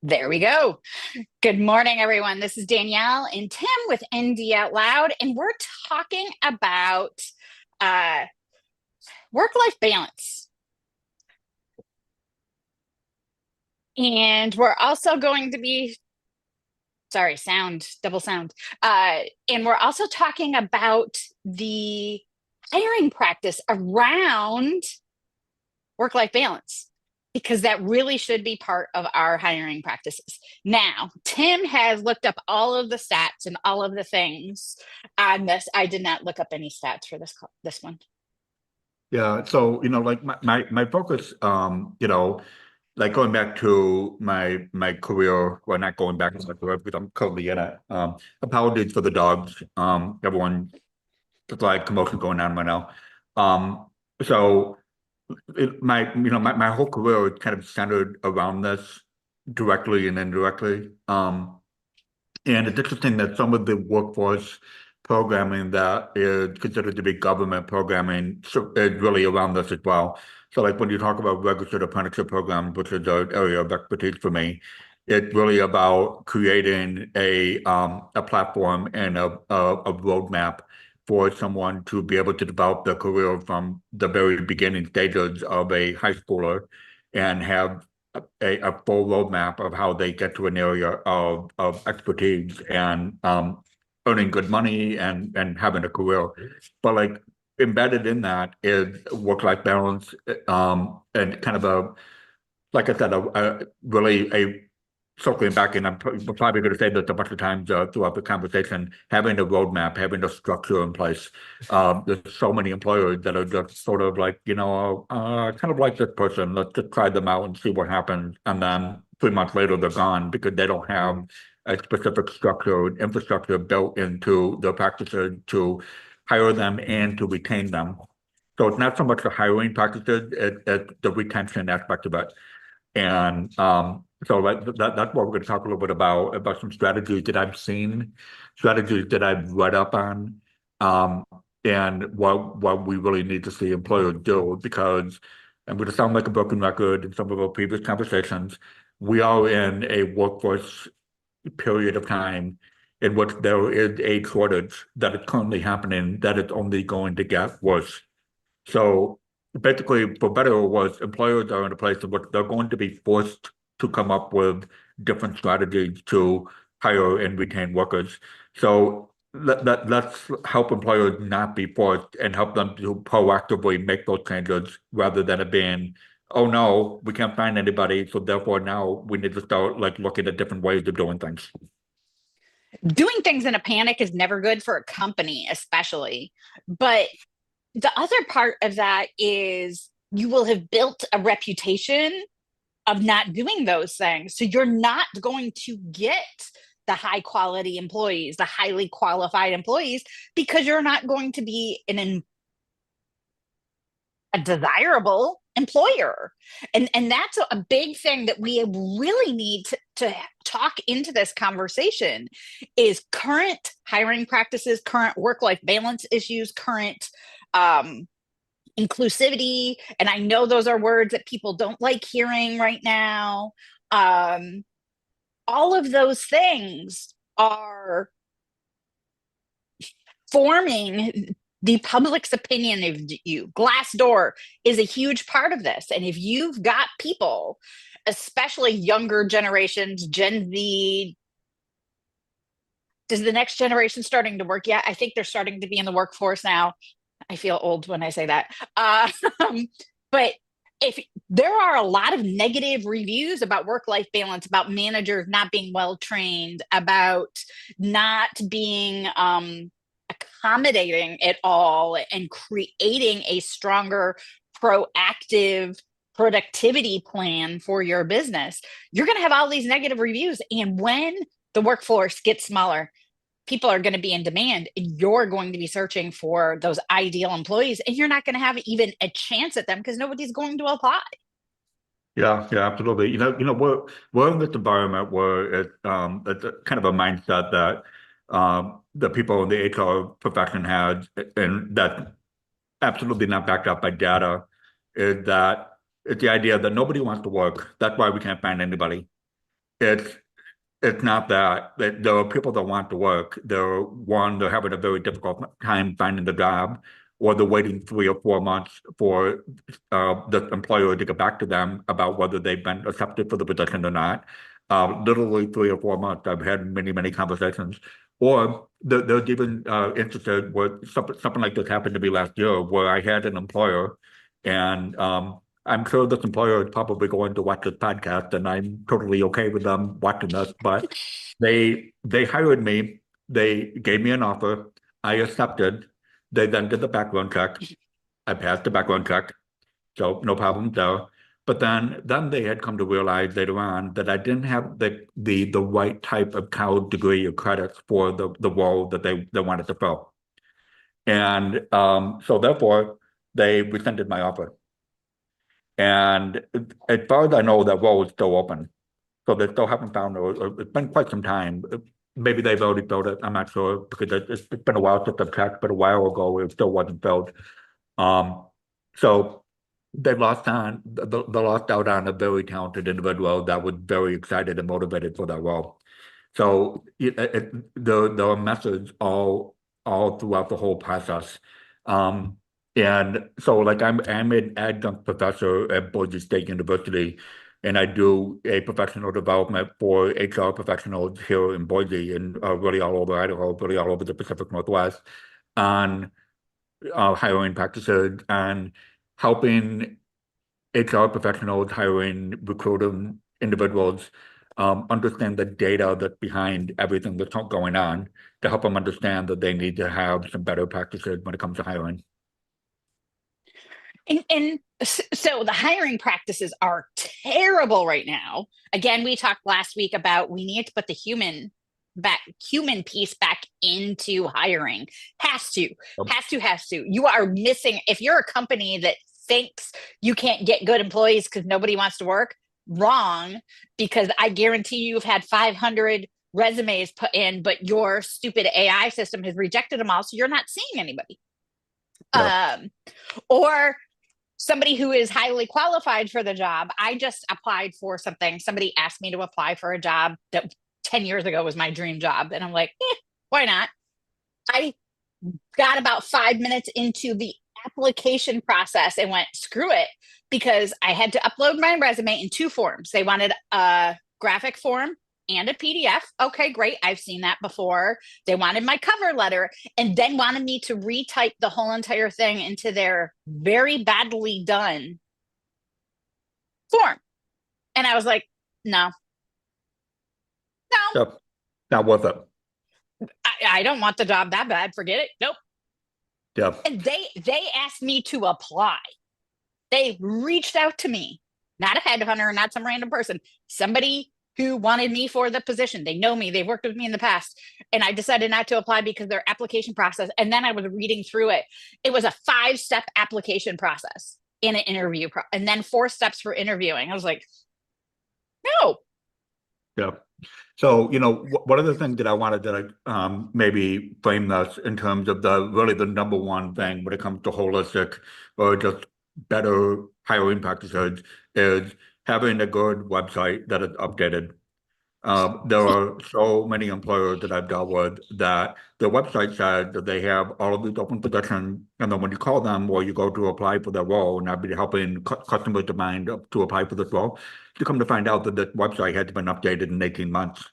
There we go. Good morning, everyone. This is Danielle and Tim with ND Out Loud, and we're talking about uh, work-life balance. And we're also going to be, sorry, sound, double sound. And we're also talking about the hiring practice around work-life balance, because that really should be part of our hiring practices. Now, Tim has looked up all of the stats and all of the things on this. I did not look up any stats for this one. Yeah, so like my focus, like going back to my career, well, not going back to my career because I'm currently in it. Apologies for the dogs. Everyone, there's like commotion going on right now. So my whole career is kind of centered around this directly and indirectly. And it's interesting that some of the workforce programming that is considered to be government programming is really around this as well. So like when you talk about registered apprenticeship programs, which is an area of expertise for me, it's really about creating a platform and a roadmap for someone to be able to develop their career from the very beginning stages of a high schooler and have a full roadmap of how they get to an area of expertise and earning good money and having a career. But like embedded in that is work-life balance, and kind of like I said, really a circling back, and I'm probably going to say this a bunch of times throughout the conversation, having a roadmap, having a structure in place. There's so many employers that are just sort of like, kind of like this person, let's just try them out and see what happens. And then 3 months later, they're gone because they don't have a specific structure, infrastructure built into their practices to hire them and to retain them. So it's not so much the hiring practices, it's the retention aspect of it. And so that's what we're going to talk a little bit about some strategies that I've seen, strategies that I've read up on, um, and what we really need to see employers do. Because I'm going to sound like a broken record in some of our previous conversations. We are in a workforce period of time in which there is a shortage that is currently happening that is only going to get worse. So basically, for better or worse, employers are in a place in which they're going to be forced to come up with different strategies to hire and retain workers. So let's help employers not be forced and help them to proactively make those changes rather than it being, oh no, we can't find anybody, so therefore now we need to start like looking at different ways of doing things. Doing things in a panic is never good for a company, especially. But the other part of that is you will have built a reputation of not doing those things. So you're not going to get the high quality employees, the highly qualified employees, because you're not going to be a desirable employer. And that's a big thing that we really need to talk into this conversation is current hiring practices, current work-life balance issues, current um, inclusivity. And I know those are words that people don't like hearing right now. Um, all of those things are forming the public's opinion of you. Glassdoor is a huge part of this. And if you've got people, especially younger generations, Gen Z, does the next generation starting to work yet? I think they're starting to be in the workforce now. I feel old when I say that. But if there are a lot of negative reviews about work-life balance, about managers not being well trained, about not being accommodating at all, and creating a stronger, proactive productivity plan for your business, you're going to have all these negative reviews. And when the workforce gets smaller, people are going to be in demand, and you're going to be searching for those ideal employees, and you're not going to have even a chance at them because nobody's going to apply. Yeah, yeah, absolutely. We're in this environment where it's a kind of a mindset that the people in the HR profession had, and that's absolutely not backed up by data, is that it's the idea that nobody wants to work. That's why we can't find anybody. it's it's not that. There are people that want to work. They're having a very difficult time finding the job, or they're waiting 3 or 4 months for the employer to get back to them about whether they've been accepted for the position or not. Literally 3 or 4 months. I've had many, many conversations. Or there's even interested where something like this happened to me last year, where I had an employer, and I'm sure this employer is probably going to watch this podcast, and I'm totally okay with them watching this. But they hired me. They gave me an offer. I accepted. They then did the background check. I passed the background check, so no problem there. But then they had come to realize later on that I didn't have the right type of college degree or credits for the role that they wanted to fill. And so therefore they rescinded my offer. And as far as I know, that role is still open. So they still haven't found it. It's been quite some time. Maybe they've already filled it. I'm not sure because it's been a while since I've checked, but a while ago it still wasn't filled. Um, so they they lost out on a very talented individual that was very excited and motivated for that role. So there are methods all throughout the whole process. Um, and so like I'm an adjunct professor at Boise State University, and I do a professional development for HR professionals here in Boise and really all over Idaho, really all over the Pacific Northwest on hiring practices and helping HR professionals, hiring, recruiting individuals, understand the data that's behind everything that's going on to help them understand that they need to have some better practices when it comes to hiring. And so the hiring practices are terrible right now. Again, we talked last week about we need to put the human piece back into hiring. Has to, Yep. has to. You are missing, if you're a company that thinks you can't get good employees because nobody wants to work, wrong, because I guarantee you've had 500 resumes put in, but your stupid AI system has rejected them all. So you're not seeing anybody. Yep. Or somebody who is highly qualified for the job. I just applied for something. Somebody asked me to apply for a job that 10 years ago was my dream job. And I'm like, why not? I got about 5 minutes into the application process and went, screw it, because I had to upload my resume in two forms. They wanted a graphic form and a PDF. Okay, great. I've seen that before. They wanted my cover letter and then wanted me to retype the whole entire thing into their very badly done form. And I was like, no, no, Yep. Not worth it. I don't want the job that bad. Forget it. Nope. Yep. And they asked me to apply. They reached out to me, not a headhunter, not some random person, somebody who wanted me for the position. They know me, they've worked with me in the past. And I decided not to apply because their application process. And then I was reading through it. It was a 5-step application process in an interview, and then 4 steps for interviewing. I was like, no. Yep. So, one of the things that I wanted to maybe frame this in terms of the number one thing when it comes to holistic or just better hiring practices is having a good website that is updated. There are so many employers that I've dealt with that their website says that they have all of these open positions, and then when you call them or you go to apply for their role, and I've been helping customers of mine to apply for this role, you come to find out that this website has been updated in 18 months.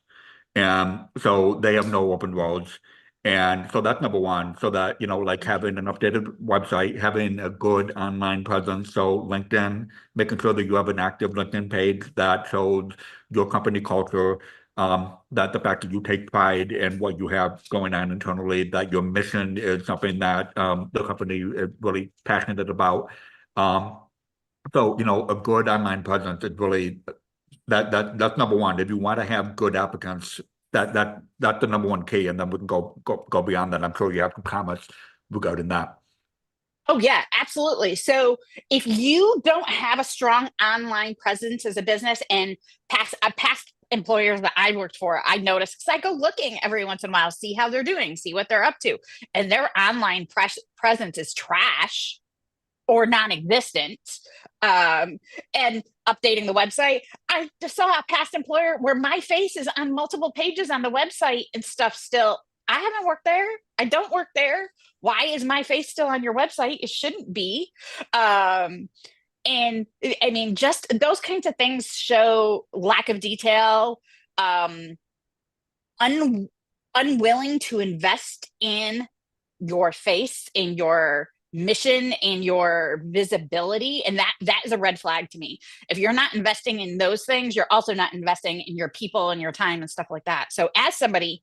And so they have no open roles. And so that's number one. So that, like having an updated website, having a good online presence. So LinkedIn, making sure that you have an active LinkedIn page that shows your company culture, that the fact that you take pride in what you have going on internally, that your mission is something that the company is really passionate about. Um, so, a good online presence is really that's number one. If you want to have good applicants, that's the number one key, and then we can go beyond that. I'm sure you have some comments regarding that. Oh, yeah, absolutely. So if you don't have a strong online presence as a business, and past employers that I worked for, I noticed, because I go looking every once in a while, see how they're doing, see what they're up to, and their online presence is trash. or non-existent, um, and updating the website. I just saw a past employer where my face is on multiple pages on the website and stuff still. I haven't worked there. I don't work there. Why is my face still on your website? It shouldn't be. Um, and I mean, just those kinds of things show lack of detail, um, un- unwilling to invest in your face, in your mission, in your visibility, and that is a red flag to me. If you're not investing in those things, you're also not investing in your people and your time and stuff like that. So as somebody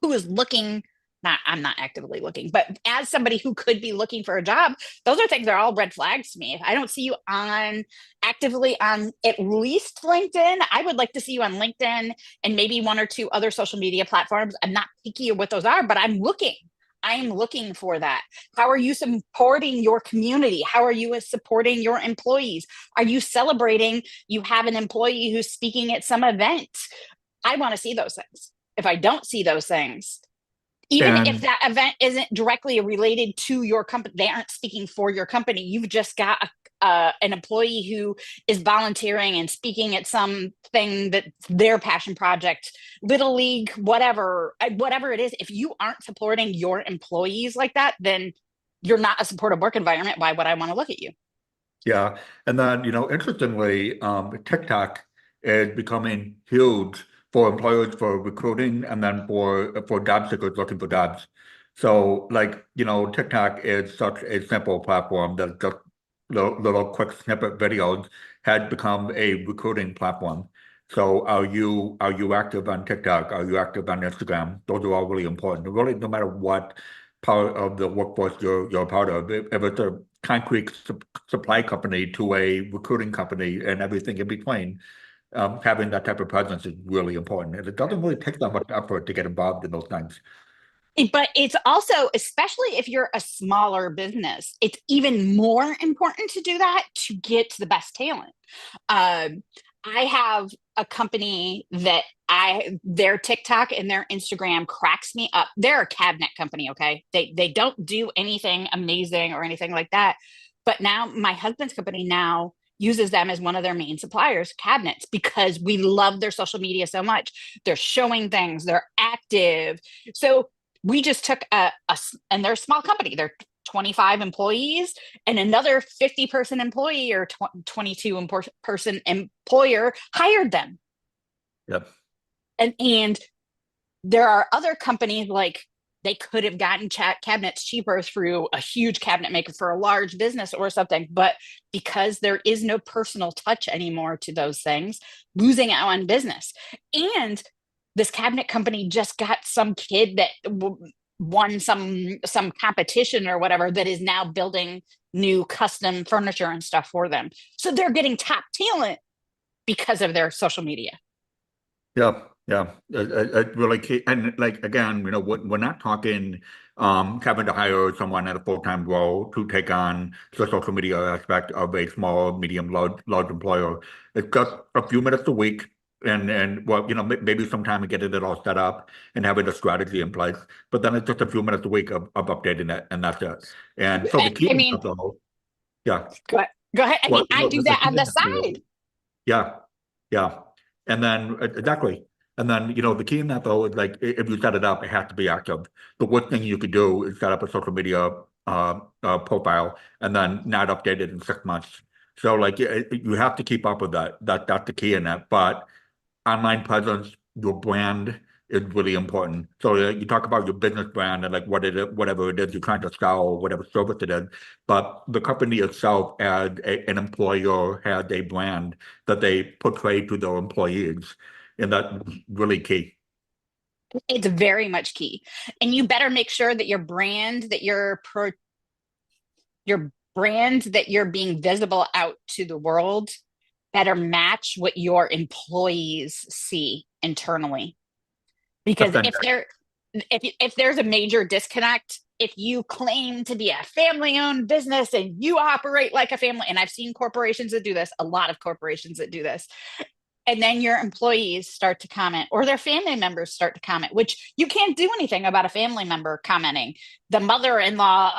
who is looking, not I'm not actively looking, but as somebody who could be looking for a job, those are things that are all red flags to me. If I don't see you on actively on at least LinkedIn, I would like to see you on LinkedIn and maybe one or two other social media platforms. I'm not picky of what those are, but I'm looking for that. How are you supporting your community? How are you supporting your employees? Are you celebrating you have an employee who's speaking at some event? I want to see those things. If I don't see those things, even if And that event isn't directly related to your company, they aren't speaking for your company. You've just got an employee who is volunteering and speaking at something that's their passion project, little league, whatever it is. If you aren't supporting your employees like that, then you're not a supportive work environment. Why would I want to look at you? yeah, and then interestingly, TikTok is becoming huge for employers for recruiting, and then for job seekers looking for jobs. So, like TikTok is such a simple platform that just little quick snippet videos had become a recruiting platform. So, are you active on TikTok? Are you active on Instagram? Those are all really important. Really, no matter what part of the workforce you're a part of, if it's a concrete supply company to a recruiting company and everything in between, having that type of presence is really important. And it doesn't really take that much effort to get involved in those things. But it's also, especially if you're a smaller business, it's even more important to do that to get the best talent. Um, I have a company that their TikTok and their Instagram cracks me up. They're a cabinet company, okay? They don't do anything amazing or anything like that. But now my husband's company now uses them as one of their main suppliers, cabinets, because we love their social media so much. They're showing things, they're active. So we just took and they're a small company. They're 25 employees and another 50-person employee or 22 person employer hired them. Yep. And there are other companies like they could have gotten cabinets cheaper through a huge cabinet maker for a large business or something. But because there is no personal touch anymore to those things, losing out on business. And this cabinet company just got some kid that won some competition or whatever that is now building new custom furniture and stuff for them. So they're getting top talent because of their social media. Yeah, yeah, really key. And like again, we're not talking having to hire someone at a full-time role to take on the social media aspect of a small, medium, large employer. It's just a few minutes a week, and well, maybe some time to getting it all set up and having a strategy in place. But then it's just a few minutes a week of updating it, and that's it. And so the key I is mean, though, yeah, go ahead. I mean, well, I do the that key on is the side. yeah, yeah. And then exactly. And then, the key in that though is like if you set it up, it has to be active. The worst thing you could do is set up a social media profile and then not update it in 6 months. So like you have to keep up with that. That's the key in that. But online presence, your brand is really important. So you talk about your business brand and like whatever it is you're trying to sell or whatever service it is, but the company itself as an employer has a brand that they portray to their employees, and that's really key. It's very much key. And you better make sure that your brand that you're being visible out to the world better match what your employees see internally. Because Defend if there's a major disconnect, if you claim to be a family-owned business and you operate like a family, and I've seen corporations that do this, a lot of corporations that do this, And then your employees start to comment, or their family members start to comment, which you can't do anything about a family member commenting. The mother-in-law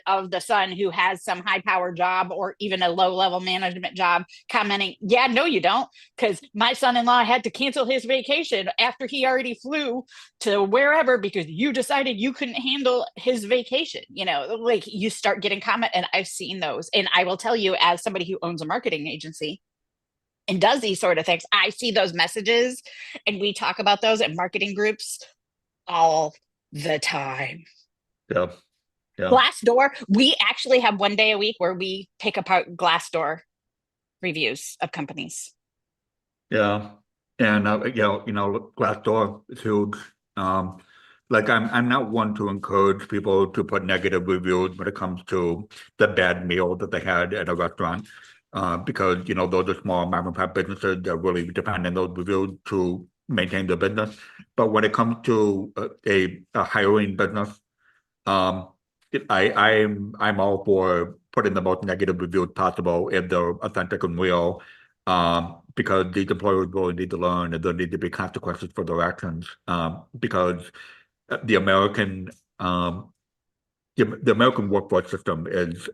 of the son who has some high-powered job or even a low-level management job commenting, yeah, no, you don't, because my son-in-law had to cancel his vacation after he already flew to wherever because you decided you couldn't handle his vacation. Like you start getting comment, and I've seen those. And I will tell you, as somebody who owns a marketing agency and does these sort of things, I see those messages and we talk about those in marketing groups all the time. Yeah. Yeah. Glassdoor, we actually have one day a week where we pick apart Glassdoor reviews of companies. Yeah. And Glassdoor is huge. Um, like I'm not one to encourage people to put negative reviews when it comes to the bad meal that they had at a restaurant. Because those are small mom and pop businesses that really depend on those reviews to maintain their business. But when it comes to a hiring business, um, I'm all for putting the most negative reviews possible if they're authentic and real, because these employers really need to learn and there need to be consequences for their actions. Because the American um, the American workforce system is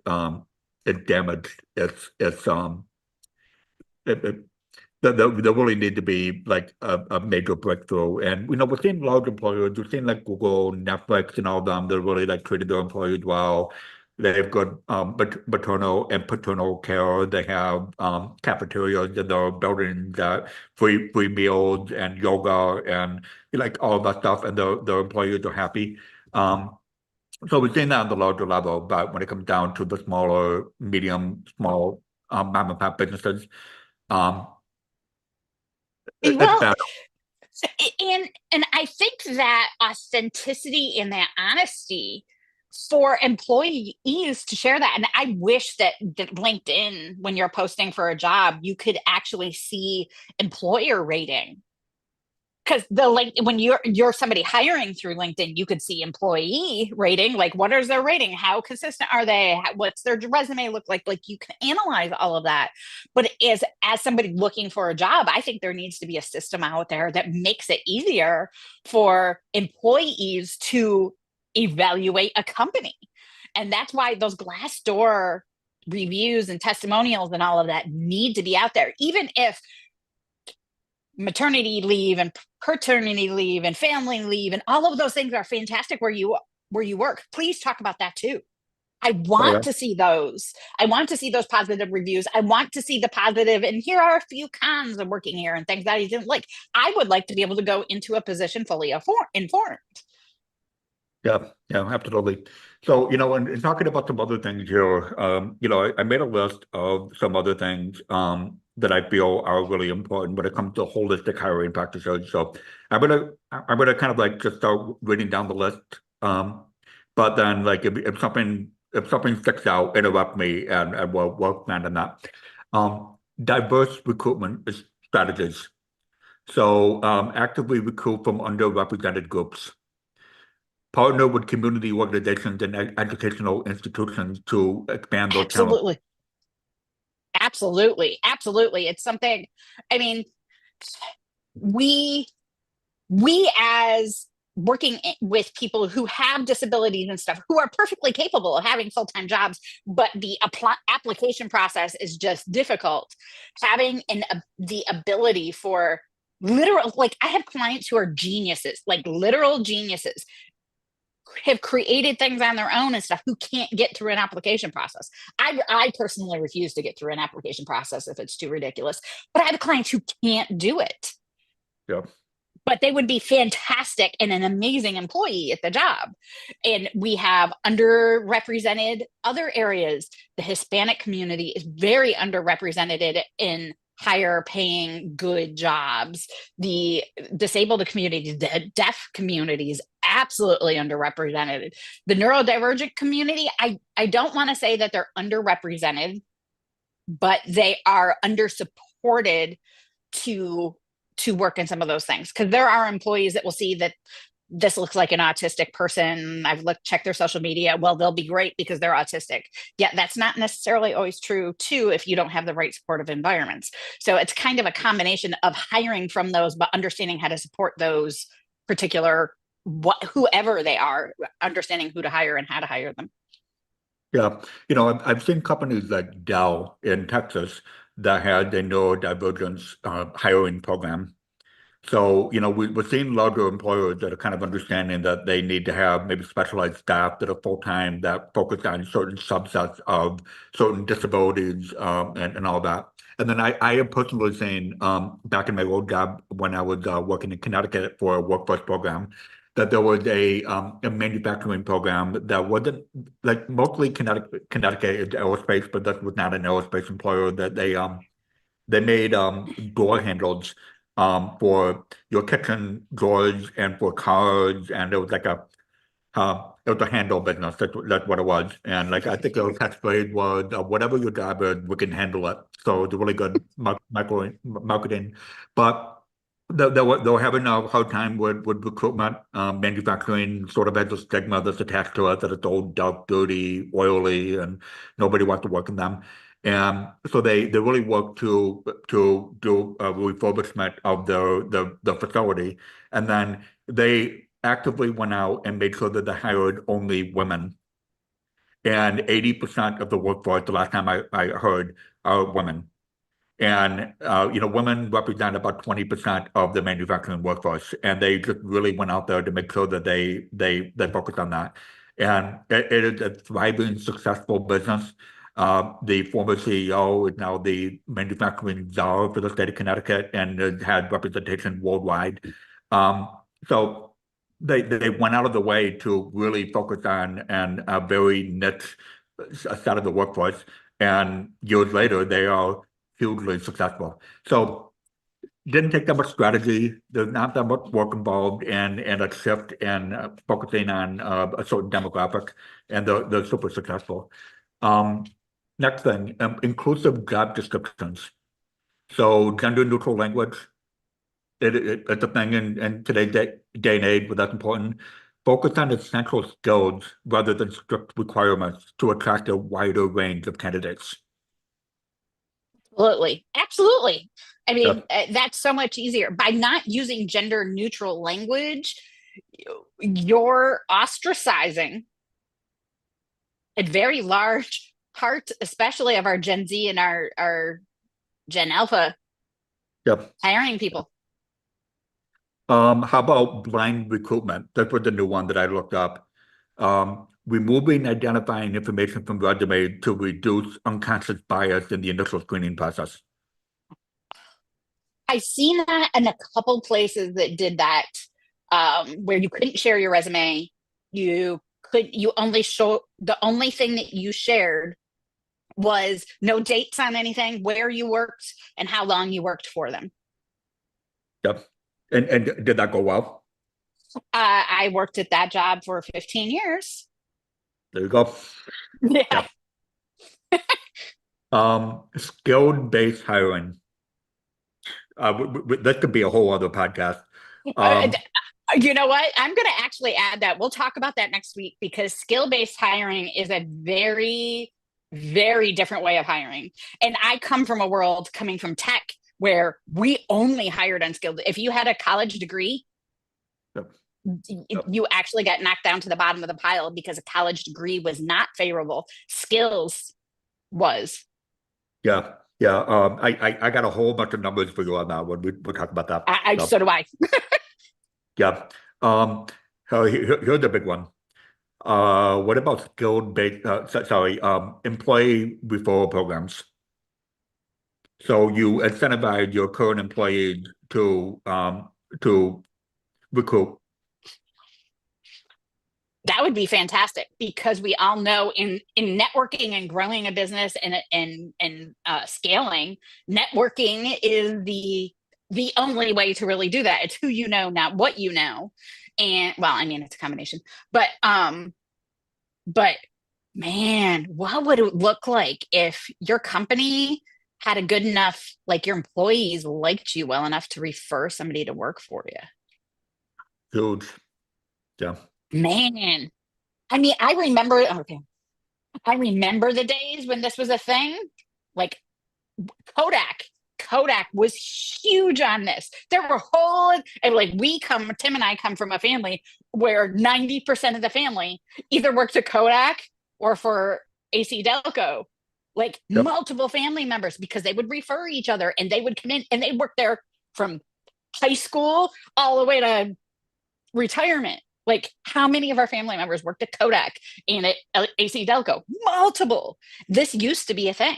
damaged. It, there really need to be like a major breakthrough. And we're seeing large employers, we're seeing like Google, Netflix, and all of them. They're really like treating their employees well. They've got maternal and paternal care. They have cafeterias in their buildings, free meals and yoga and like all of that stuff. And their employees are happy. So we're seeing that on the larger level, but when it comes down to the smaller, medium, small mom and pop businesses, um, it's Well, bad. and I think that authenticity and that honesty for employees to share that. And I wish that LinkedIn, when you're posting for a job, you could actually see employer rating, because the link, when you're somebody hiring through LinkedIn, you could see employee rating, like what is their rating, how consistent are they, what's their resume look like you can analyze all of that. But as somebody looking for a job, I think there needs to be a system out there that makes it easier for employees to evaluate a company. And that's why those Glassdoor reviews and testimonials and all of that need to be out there, even if maternity leave and paternity leave and family leave and all of those things are fantastic where you work. Please talk about that too. I Oh want yeah, to see those. I want to see those positive reviews. I want to see the positive, and here are a few cons of working here and things that I didn't like. I would like to be able to go into a position fully informed. yeah, yeah, absolutely. So, and talking about some other things here, I made a list of some other things that I feel are really important when it comes to holistic hiring practices. So I'm gonna kind of like just start reading down the list. But then like if something sticks out, interrupt me and we'll expand on that. Diverse recruitment strategies. So actively recruit from underrepresented groups. Partner with community organizations and educational institutions to expand those talent. Absolutely. Absolutely. Absolutely. It's something, I mean, we as working with people who have disabilities and stuff who are perfectly capable of having full-time jobs, but the application process is just difficult, having the ability for literal, like I have clients who are geniuses, like literal geniuses, have created things on their own and stuff, who can't get through an application process. I personally refuse to get through an application process if it's too ridiculous, but I have clients who can't do it, Yeah, but they would be fantastic and an amazing employee at the job. And we have underrepresented other areas. The Hispanic community is very underrepresented in higher paying good jobs. The disabled community, the deaf community is absolutely underrepresented. The neurodivergent community, I don't want to say that they're underrepresented, but they are undersupported to work in some of those things, because there are employees that will see that this looks like an autistic person. I've checked their social media. Well, they'll be great because they're autistic. Yeah, that's not necessarily always true too if you don't have the right supportive environments. So it's kind of a combination of hiring from those, but understanding how to support those particular whoever they are, understanding who to hire and how to hire them. Yeah, I've seen companies like Dell in Texas that had a neurodivergence hiring program. So, we're seeing larger employers that are kind of understanding that they need to have maybe specialized staff that are full-time that focus on certain subsets of certain disabilities and all that. And then I have personally seen back in my old job when I was working in Connecticut for a workforce program that there was a manufacturing program that wasn't like mostly Connecticut is aerospace, but that was not an aerospace employer that they made door handles for your kitchen drawers and for cars, and it was like it was a handle business. That's what it was. And like I think their catchphrase was, "Whatever your job is, we can handle it." So it's a really good marketing. But they were having a hard time with recruitment. Manufacturing sort of has a stigma that's attached to it that it's old, dark, dirty, oily, and nobody wants to work in them. And so they really worked to do a refurbishment of the facility, and then they actively went out and made sure that they hired only women. And 80% of the workforce, the last time I heard, are women. And women represent about 20% of the manufacturing workforce, and they just really went out there to make sure that they focused on that. And it is a thriving, successful business. The former CEO is now the manufacturing czar for the state of Connecticut and has had representation worldwide. Um, so they went out of the way to really focus on a very niche set of the workforce. And years later, they are hugely successful. So didn't take that much strategy. There's not that much work involved and a shift in focusing on a certain demographic, and they're super successful. Um, Next thing, inclusive job descriptions. So gender neutral language, it's a thing in today's day and age, but that's important. Focus on essential skills rather than strict requirements to attract a wider range of candidates. Absolutely. Absolutely. I mean, Yep. that's so much easier by not using gender neutral language. You're ostracizing a very large part, especially of our Gen Z and our Gen Alpha Yep. hiring people. How about blind recruitment? That was the new one that I looked up. Removing identifying information from resume to reduce unconscious bias in the initial screening process. I've seen that in a couple places that did that, where you couldn't share your resume. You only show the only thing that you shared was no dates on anything, where you worked, and how long you worked for them. Yep. And did that go well? I worked at that job for 15 years. There you go. Yeah. Yeah. Skilled based hiring. That could be a whole other podcast. Uh, Um, you know what? I'm going to actually add that. We'll talk about that next week because skill based hiring is a very, very different way of hiring. And I come from a world coming from tech where we only hired unskilled. If you had a college degree, yep, yep. you actually got knocked down to the bottom of the pile because a college degree was not favorable. Skills was. Yeah. Yeah. I got a whole bunch of numbers for you on that one. We'll talk about that. So So, do I. yeah. Um, Here's the big one. What about skilled-based, sorry, employee referral programs? So you incentivize your current employees to recruit. That would be fantastic because we all know in networking and growing a business and scaling, networking is the only way to really do that. It's who you know, not what you know. And well, I mean, it's a combination, but man, what would it look like if your company had a good enough, like your employees liked you well enough to refer somebody to work for you? Huge. Yeah. Man, I mean, okay, I remember the days when this was a thing. Like Kodak. Kodak was huge on this. There were whole, and like Tim and I come from a family where 90% of the family either worked at Kodak or for AC Delco, like Yep. multiple family members, because they would refer each other and they would come in and they worked there from high school all the way to retirement. Like, how many of our family members worked at Kodak and at AC Delco? Multiple. This used to be a thing.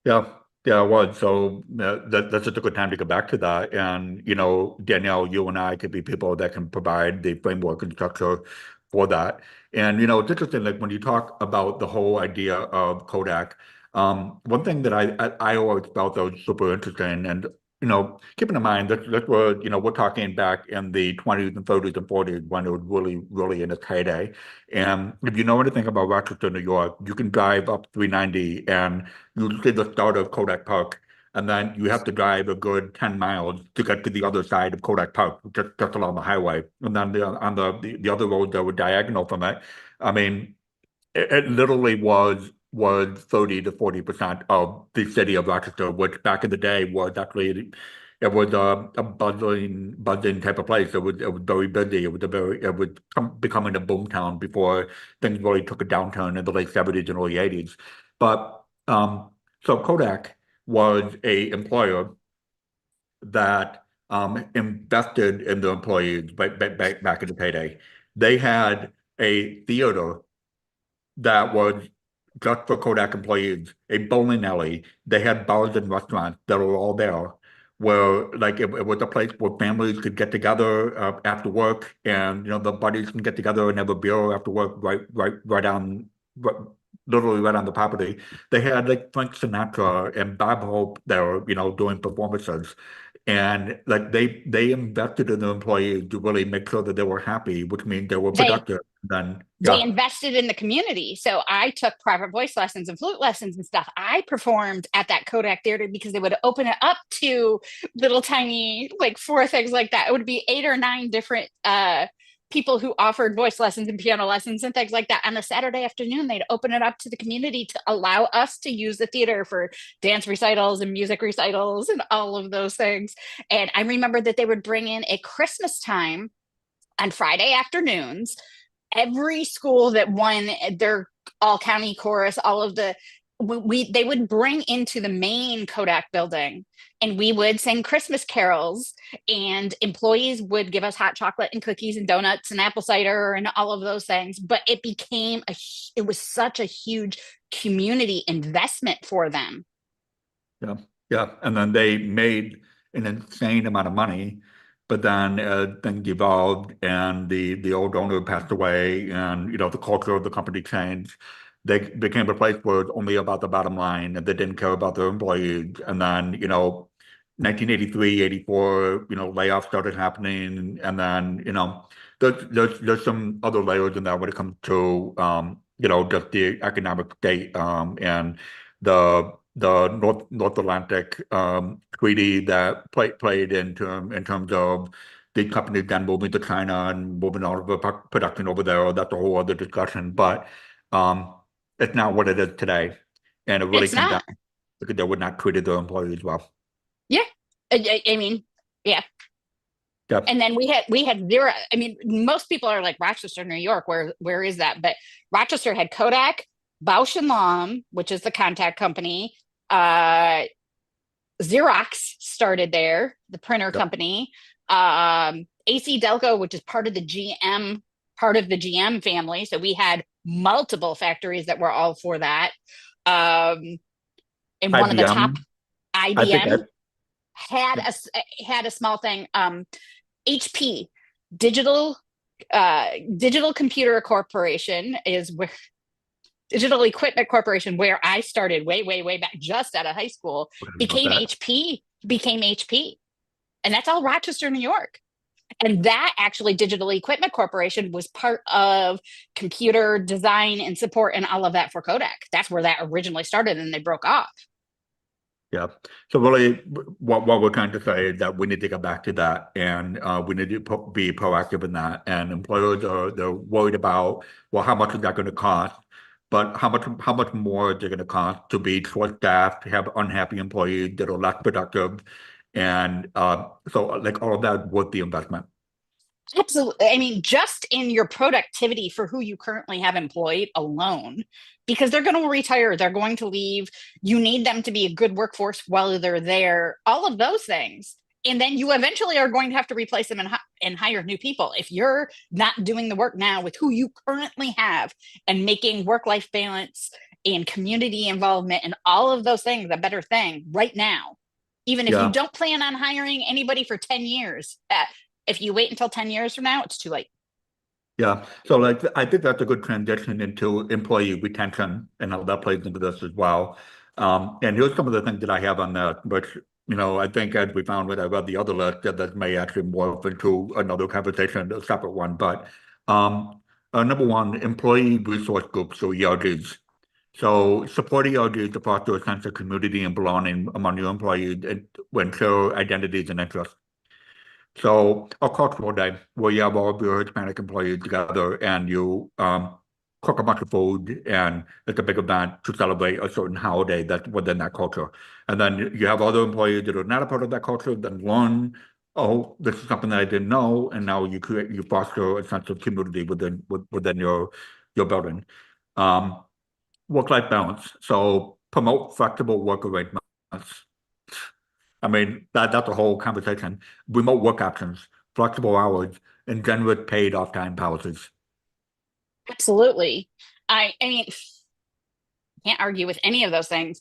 Yeah, yeah, it was. So that's just a good time to go back to that. And, Danielle, you and I could be people that can provide the framework and structure for that. And, it's interesting, like when you talk about the whole idea of Kodak, one thing that I always felt that was super interesting, and, keeping in mind that we're talking back in the 20s and 30s and 40s when it was really, really in its heyday. And if you know anything about Rochester, New York, you can drive up 390 and you see the start of Kodak Park, and then you have to drive a good 10 miles to get to the other side of Kodak Park, just along the highway. And then on the other roads that were diagonal from it, I mean, it literally was 30 to 40% of the city of Rochester, which back in the day was actually it was a buzzing type of place. It was very busy. It was becoming a boom town before things really took a downturn in the late 70s and early 80s. But so Kodak was a employer that invested in the employees back in the payday. They had a theater that was just for Kodak employees, a bowling alley. They had bars and restaurants that were all there, where like it was a place where families could get together after work, and the buddies can get together and have a beer after work, right on, right, literally right on the property. They had like Frank Sinatra and Bob Hope there, doing performances. And like they invested in their employees to really make sure that they were happy, which means they were They productive. Then they yeah. invested in the community. So I took private voice lessons and flute lessons and stuff. I performed at that Kodak Theater because they would open it up to little tiny, like four things like that. It would be 8 or 9 different people who offered voice lessons and piano lessons and things like that. On a Saturday afternoon, they'd open it up to the community to allow us to use the theater for dance recitals and music recitals and all of those things. And I remember that they would bring in at Christmas time on Friday afternoons, every school that won their all county chorus, all of the they would bring into the main Kodak building and we would sing Christmas carols, and employees would give us hot chocolate and cookies and donuts and apple cider and all of those things. But it was such a huge community investment for them. Yeah, yeah, and then they made an insane amount of money, but then things evolved, and the old owner passed away, and the culture of the company changed. They became a place where it's only about the bottom line, and they didn't care about their employees. And then 1983, 84, layoffs started happening, and then there's some other layers in there when it comes to just the economic state and the North Atlantic treaty that played in terms of the company then moving to China and moving all of the production over there. That's a whole other discussion, but um, it's not what it is today, and it really It's comes down not. because they would not treated their employees well. Yeah. I mean, yeah. Yep. And then we had zero. I mean, most people are like Rochester, New York. Where is that? But Rochester had Kodak, Bausch and Lomb, which is the contact company. Uh, Xerox started there, the printer Yep. company. AC Delco, which is part of the GM family. So we had multiple factories that were all for that. Um, and one of the top, IBM. I think I IBM had a small thing. HP, Digital Digital Computer Corporation is where Digital Equipment Corporation, where I started way back, just out of high school, forgot about became that. HP, and that's all Rochester, New York. And that actually, Digital Equipment Corporation was part of computer design and support and all of that for Kodak. That's where that originally started, and they broke off. Yeah. So really, what we're trying to say is that we need to get back to that, and we need to be proactive in that. And employers they're worried about, well, how much is that going to cost? But how much more is it going to cost to be short-staffed, have unhappy employees that are less productive, and so like all of that worth the investment. Absolutely. I mean, just in your productivity for who you currently have employed alone, because they're going to retire, they're going to leave. You need them to be a good workforce while they're there, all of those things. And then you eventually are going to have to replace them and hire new people. If you're not doing the work now with who you currently have and making work life balance and community involvement and all of those things a better thing right now, even if you Yeah. don't plan on hiring anybody for 10 years, if you wait until 10 years from now, it's too late. Yeah. So like I think that's a good transition into employee retention and how that plays into this as well. And here's some of the things that I have on that, but I think as we found when I read the other list that may actually morph into another conversation, a separate one. But um, number one, employee resource groups or ERGs. So support ERGs to foster a sense of community and belonging among your employees and to ensure identities and interests. So a cultural day where you have all of your Hispanic employees together and you cook a bunch of food and it's a big event to celebrate a certain holiday that's within that culture. And then you have other employees that are not a part of that culture, then learn, oh, this is something that I didn't know, and now you foster a sense of community within your building. Um, Work-life balance. So promote flexible work arrangements. I mean, that's a whole conversation. Remote work options, flexible hours, and generous paid off time policies. Absolutely. I mean, can't argue with any of those things.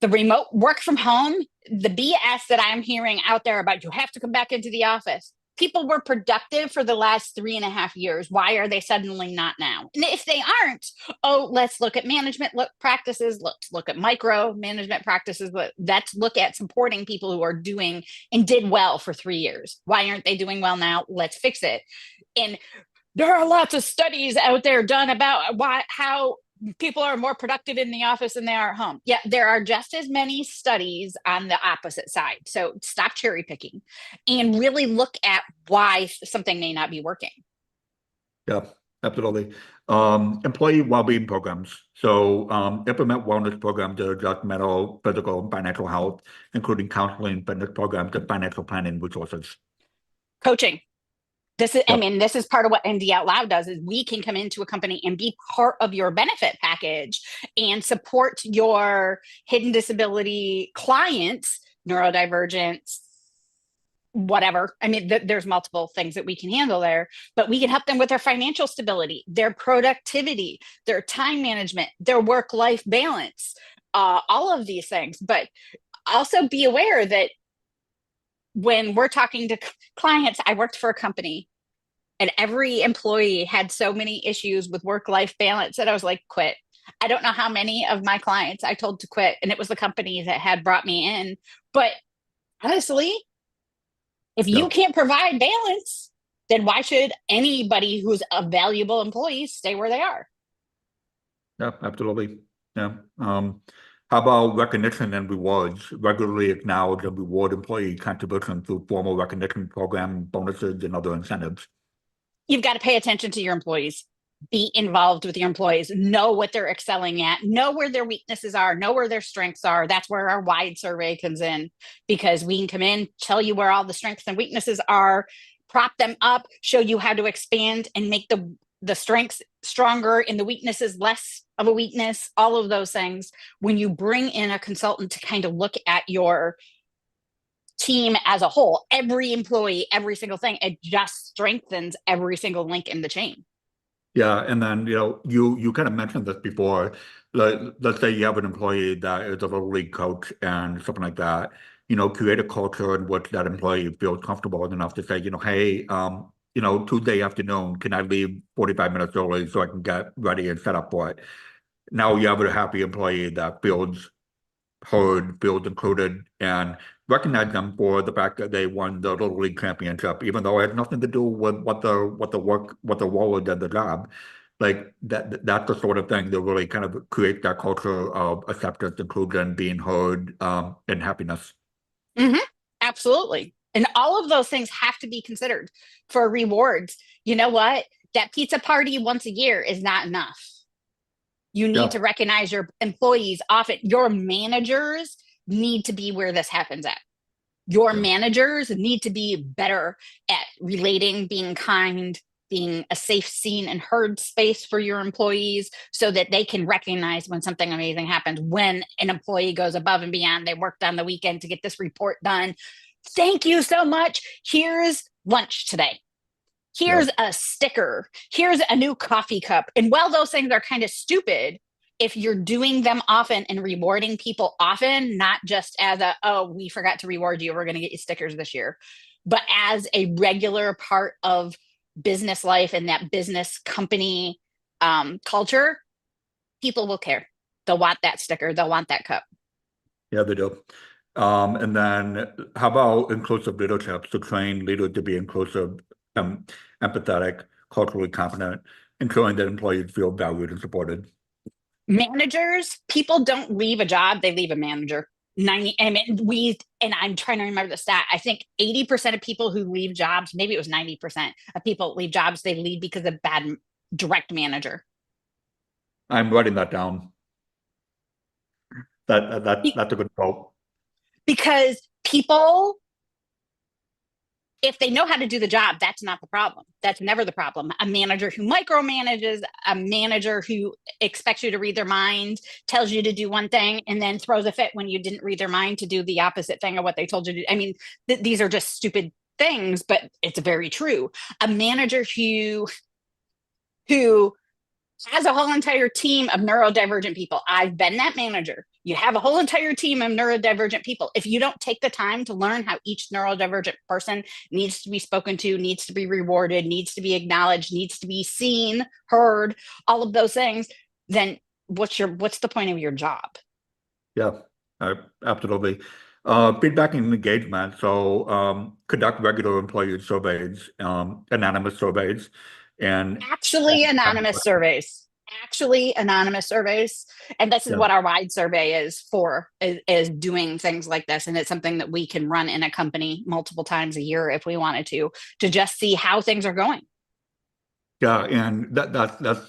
The remote work from home, the BS that I'm hearing out there about you have to come back into the office. People were productive for the last 3.5 years. Why are they suddenly not now? And if they aren't, oh, let's look at management practices. Let's look at micro management practices. Let's look at supporting people who are doing and did well for 3 years. Why aren't they doing well now? Let's fix it. And there are lots of studies out there done about how people are more productive in the office than they are at home. Yeah, there are just as many studies on the opposite side. So stop cherry picking and really look at why something may not be working. Yeah, absolutely. Employee well-being programs. So implement wellness programs that address mental, physical, and financial health, including counseling, fitness programs, and financial planning resources. Coaching. This is, I Yep. mean, this is part of what MD Out Loud does is we can come into a company and be part of your benefit package and support your hidden disability clients, neurodivergence, whatever. I mean, there's multiple things that we can handle there, but we can help them with their financial stability, their productivity, their time management, their work life balance, all of these things. But also be aware that when we're talking to clients, I worked for a company and every employee had so many issues with work life balance that I was like, quit. I don't know how many of my clients I told to quit, and it was the company that had brought me in. But honestly, if you Yep. can't provide balance, then why should anybody who's a valuable employee stay where they are? Yep. Absolutely. Yeah. How about recognition and rewards? Regularly acknowledge and reward employee contribution through formal recognition program, bonuses, and other incentives. You've got to pay attention to your employees. Be involved with your employees, know what they're excelling at, know where their weaknesses are, know where their strengths are. That's where our wide survey comes in because we can come in, tell you where all the strengths and weaknesses are, prop them up, show you how to expand and make the strengths stronger and the weaknesses less of a weakness, all of those things. When you bring in a consultant to kind of look at your team as a whole, every employee, every single thing, it just strengthens every single link in the chain. Yeah, and then you kind of mentioned this before. Let's say you have an employee that is a little league coach and something like that. Create a culture in which that employee feels comfortable enough to say, hey, Tuesday afternoon, can I leave 45 minutes early so I can get ready and set up for it? Now you have a happy employee that feels heard, feels included, and recognize them for the fact that they won the Little League championship, even though it had nothing to do with what the role did the job. that's the sort of thing that really kind of creates that culture of acceptance, inclusion, being heard, and happiness. Hmm. Absolutely. And all of those things have to be considered for rewards. You know what? That pizza party once a year is not enough. You need Yeah, to recognize your employees often. Your managers need to be where this happens at. Your yeah, managers need to be better at relating, being kind, being a safe, seen, and heard space for your employees so that they can recognize when something amazing happens, when an employee goes above and beyond. They worked on the weekend to get this report done. Thank you so much. Here's lunch today. yeah. Here's a sticker. Here's a new coffee cup. And while those things are kind of stupid, if you're doing them often and rewarding people often, not just as a, oh, we forgot to reward you, we're going to get you stickers this year, but as a regular part of business life and that business company culture, people will care. They'll want that sticker, they'll want that cup. Yeah, they do. And then how about inclusive leadership to train leaders to be inclusive, um, empathetic, culturally competent, ensuring that employees feel valued and supported? Managers, people don't leave a job, they leave a manager. 90, I mean, and I'm trying to remember the stat. I think 80% of people who leave jobs, maybe it was 90% of people leave jobs, they leave because of bad direct manager. I'm writing that down. That's a good quote. Because people, if they know how to do the job, that's not the problem. That's never the problem. A manager who micromanages, a manager who expects you to read their mind, tells you to do one thing, and then throws a fit when you didn't read their mind to do the opposite thing of what they told you to do. I mean, these are just stupid things, but it's very true. A manager who has a whole entire team of neurodivergent people. I've been that manager. You have a whole entire team of neurodivergent people. If you don't take the time to learn how each neurodivergent person needs to be spoken to, needs to be rewarded, needs to be acknowledged, needs to be seen, heard, all of those things, then what's the point of your job? Yeah, absolutely. Feedback and engagement. So, conduct regular employee surveys, anonymous surveys, and Actually anonymous surveys. Actually anonymous surveys. And this is yeah, what our wide survey is for, is doing things like this. And it's something that we can run in a company multiple times a year if we wanted to just see how things are going. yeah, and that's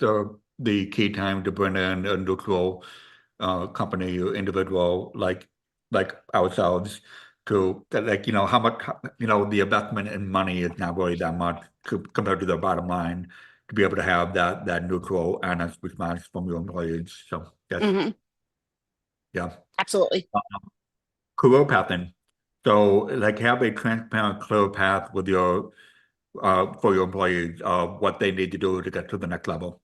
the key time to bring in a neutral company or individual like ourselves to that, like, how much, the investment in money is not really that much compared to the bottom line to be able to have that neutral, honest response from your employees. So that's, Hmm. yeah. Absolutely. Career pathing. So like have a transparent, clear path with your for your employees of what they need to do to get to the next level.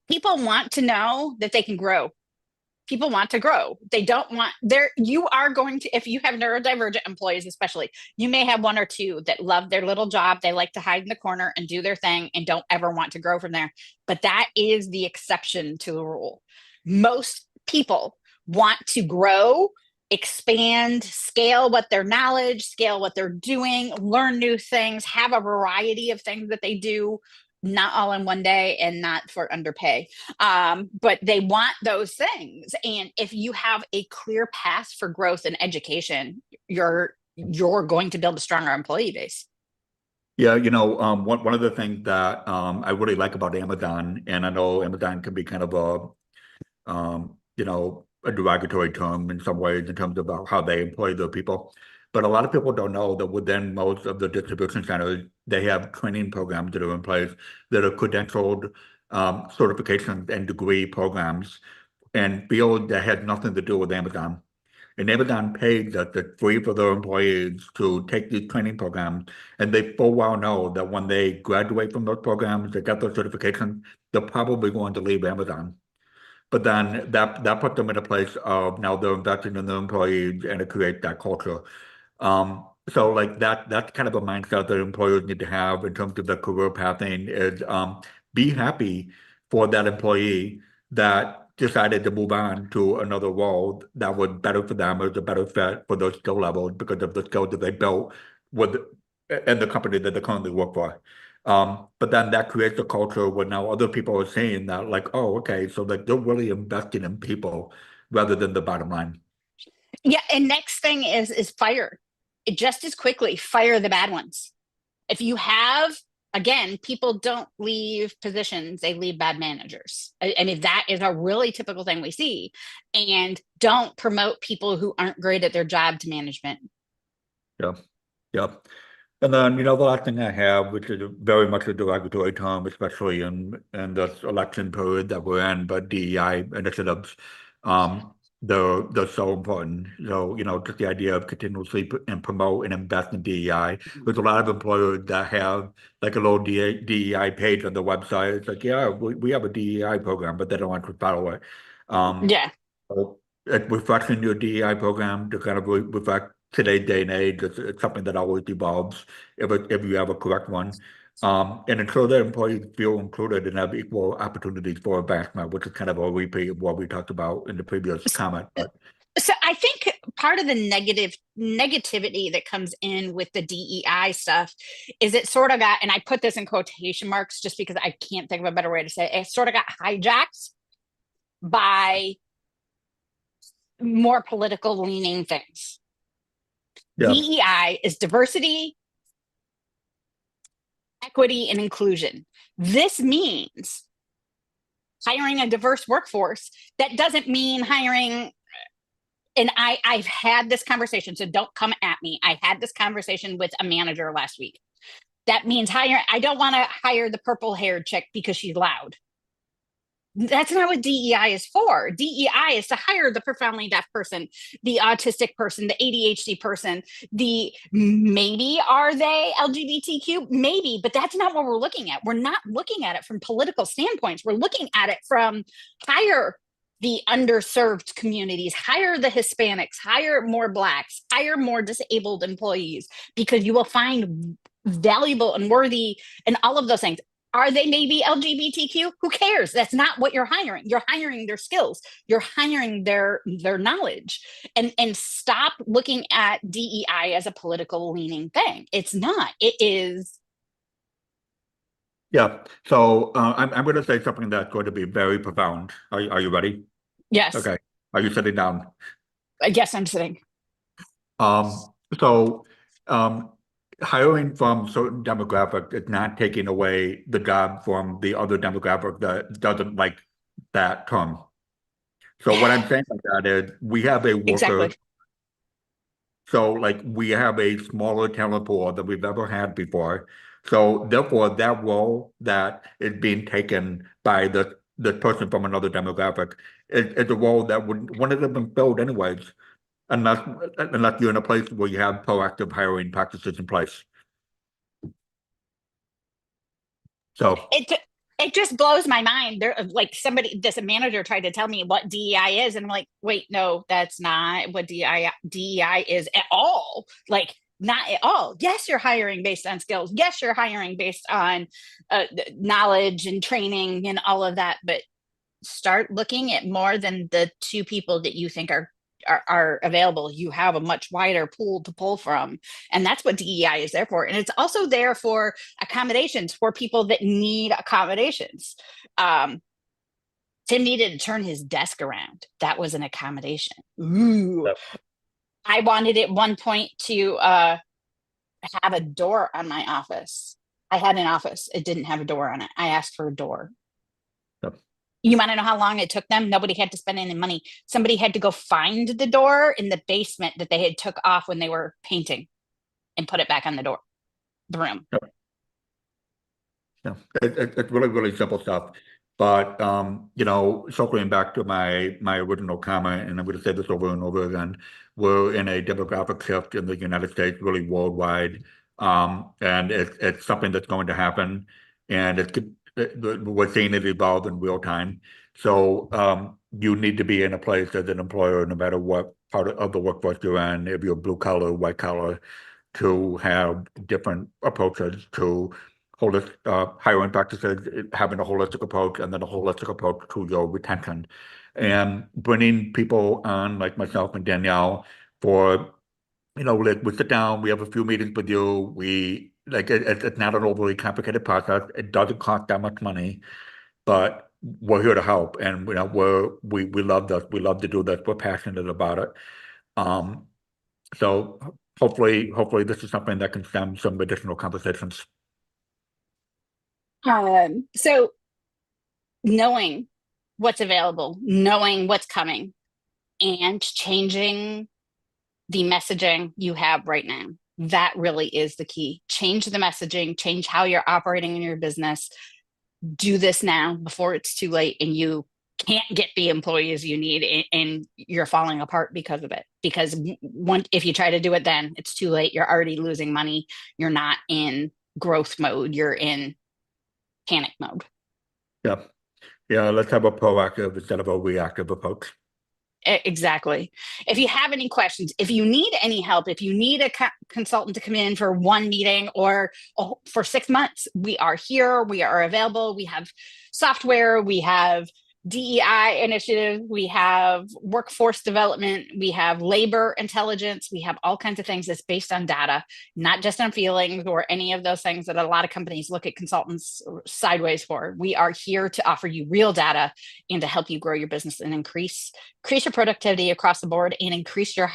People want to know that they can grow. People want to grow. They don't want there. You are going to, if you have neurodivergent employees, especially, you may have one or two that love their little job. They like to hide in the corner and do their thing and don't ever want to grow from there. But that is the exception to the rule. Most people want to grow, expand, scale what their knowledge, scale what they're doing, learn new things, have a variety of things that they do, not all in one day and not for underpay. But they want those things. And if you have a clear path for growth and education, you're going to build a stronger employee base. Yeah, one of the things that I really like about Amazon, and I know Amazon can be kind of a derogatory term in some ways in terms of how they employ their people. But a lot of people don't know that within most of the distribution centers, they have training programs that are in place that are credentialed certifications and degree programs and fields that had nothing to do with Amazon. And Amazon paid the free for their employees to take these training programs, and they full well know that when they graduate from those programs, they get their certification, they're probably going to leave Amazon. But then that put them in a place of now they're investing in their employees and to create that culture. So like that's kind of a mindset that employers need to have in terms of the career pathing is be happy for that employee that decided to move on to another role that was better for them or is a better fit for those skill levels because of the skills that they built with in the company that they currently work for. But then that creates a culture where now other people are saying that, like, oh, okay, so like they're really investing in people rather than the bottom line. Yeah, and next thing is fire. It just as quickly fire the bad ones. If you have, again, people don't leave positions, they leave bad managers. I mean, that is a really typical thing we see. And don't promote people who aren't great at their job to management. Yeah. Yeah. And then, the last thing I have, which is very much a derogatory term, especially in this election period that we're in, but DEI initiatives, um, they're so important. So, just the idea of continuously and promote and invest in DEI. There's a lot of employers that have like a little DEI page on the website. It's like, yeah, we have a DEI program, but they don't want to follow it. Um, Yeah. so refreshing your DEI program to kind of reflect today's day and age. It's something that always evolves if you have a correct one. And ensure that employees feel included and have equal opportunities for advancement, which is kind of a repeat of what we talked about in the previous comment. But So I think part of the negativity that comes in with the DEI stuff is it sort of got, and I put this in quotation marks just because I can't think of a better way to say it, it sort of got hijacked by more political leaning things. yeah, DEI is diversity, equity, and inclusion. This means hiring a diverse workforce. That doesn't mean hiring, and I've had this conversation, so don't come at me. I had this conversation with a manager last week. That means hire, I don't want to hire the purple haired chick because she's loud. That's not what DEI is for. DEI is to hire the profoundly deaf person, the autistic person, the ADHD person, the maybe are they LGBTQ? Maybe, but that's not what we're looking at. We're not looking at it from political standpoints. We're looking at it from hire the underserved communities, hire the Hispanics, hire more Blacks, hire more disabled employees, because you will find valuable and worthy and all of those things. Are they maybe LGBTQ? Who cares? That's not what you're hiring. You're hiring their skills. You're hiring their knowledge. And stop looking at DEI as a political leaning thing. It's not. It is. yeah. So I'm going to say something that's going to be very profound. Are you ready? Yes. Okay. Are you sitting down? I guess I'm sitting. So um, hiring from certain demographic is not taking away the job from the other demographic that doesn't like that term. So what I'm saying by that is we have a worker, Exactly. so like we have a smaller talent pool than we've ever had before. So therefore, that role that is being taken by the person from another demographic is a role that wouldn't have been filled anyways. unless unless you're in a place where you have proactive hiring practices in place. So It just blows my mind. There, like somebody, this manager tried to tell me what DEI is, and I'm like, wait, no, that's not what DEI is at all. Like, not at all. Yes, you're hiring based on skills. Yes, you're hiring based on knowledge and training and all of that. But start looking at more than the two people that you think are available. You have a much wider pool to pull from, and that's what DEI is there for. And it's also there for accommodations for people that need accommodations. um Tim needed to turn his desk around. That was an accommodation. Ooh. yep, I wanted at one point to have a door on my office. I had an office, it didn't have a door on it. I asked for a door. yep, You want to know how long it took them? Nobody had to spend any money. Somebody had to go find the door in the basement that they had took off when they were painting and put it back on the door, the room. yep. Yeah, it's really, really simple stuff. But circling back to my original comment, and I'm going to say this over and over again, we're in a demographic shift in the United States, really worldwide, and it's something that's going to happen, and we're seeing it evolve in real time. So you need to be in a place as an employer, no matter what part of the workforce you're in, if you're blue collar, white collar, to have different approaches to holistic hiring practices, having a holistic approach, and then a holistic approach to your retention, and bringing people on like myself and Danielle for like we sit down, we have a few meetings with you, we like it's not an overly complicated process. It doesn't cost that much money, but we're here to help, and we love this. We love to do this. We're passionate about it. Um, so hopefully this is something that can stem some additional conversations. So knowing what's available, knowing what's coming, and changing the messaging you have right now. That really is the key. Change the messaging, change how you're operating in your business. Do this now before it's too late and you can't get the employees you need and you're falling apart because of it. Because if you try to do it then, it's too late. You're already losing money. You're not in growth mode. You're in panic mode. Yeah, yeah. Let's have a proactive instead of a reactive approach. Exactly. If you have any questions, if you need any help, if you need a consultant to come in for one meeting or for 6 months, we are here. We are available. We have software. We have DEI initiative. We have workforce development. We have labor intelligence. We have all kinds of things that's based on data, not just on feelings or any of those things that a lot of companies look at consultants sideways for. We are here to offer you real data and to help you grow your business and increase your productivity across the board and increase your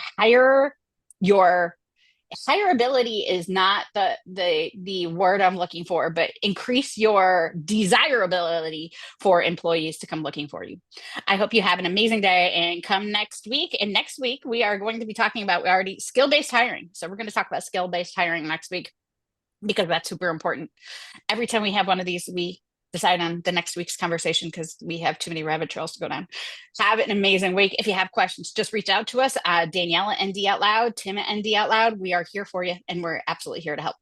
hireability is not the word I'm looking for, but increase your desirability for employees to come looking for you. I hope you have an amazing day and come next week. And next week we are going to be talking about skill-based hiring. So we're going to talk about skill-based hiring next week because that's super important. Every time we have one of these, we decide on the next week's conversation because we have too many rabbit trails to go down. Have an amazing week. If you have questions, just reach out to us. Danielle at ND Out Loud, Tim at ND Out Loud. We are here for you and we're absolutely here to help.